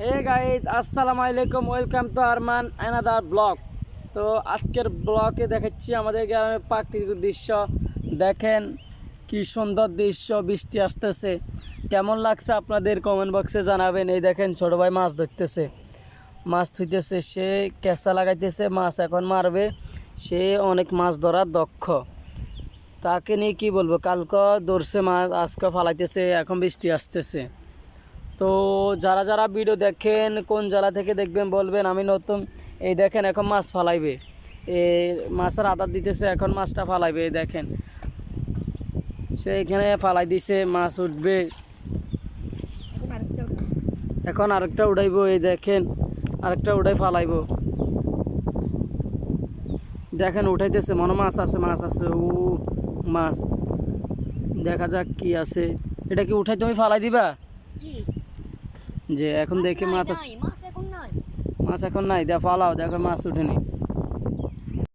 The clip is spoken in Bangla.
হে গাইজ আসসালামু আলাইকুম, welcome to Arman another blog. তো আজকের ব্লগে দেখাচ্ছি আমাদের গ্রামের প্রাকৃতিক দৃশ্য। দেখেন কি সুন্দর দৃশ্য, বৃষ্টি আসতেছে। কেমন লাগছে আপনাদের কমেন্ট বক্সে জানাবেন। এই দেখেন ছোটো ভাই মাছ ধরতেছে, মাছ ধুইতেছে, সে ক্যাঁচা লাগাইতেছে, মাছ এখন মারবে। সে অনেক মাছ ধরার দক্ষ, তাকে নিয়ে কি বলবো। কালকে ধরছে মাছ, আজকে ফালাইতেছে, এখন বৃষ্টি আসতেছে। তো যারা যারা ভিডিও দেখেন কোন জেলা থেকে দেখবেন বলবেন, আমি নতুন। এই দেখেন এখন মাছ ফালাইবে, এই মাছের আদার দিতেছে, এখন মাছটা ফালাইবে। এই দেখেন সে এখানে ফালাই দিছে, মাছ উঠবে, এখন আরেকটা উঠাইব। এই দেখেন আরেকটা উঠাই ফালাইব। দেখেন উঠাইতেছে, মনে মাছ আছে, মাছ আছে, ও মাছ। দেখা যাক কি আছে। এটা কি উঠাই তুমি ফালাই দিবা? যে এখন দেখি মাছ আছে, মাছ এখন নাই, দেখো ফালাও, দেখো মাছ উঠেনি।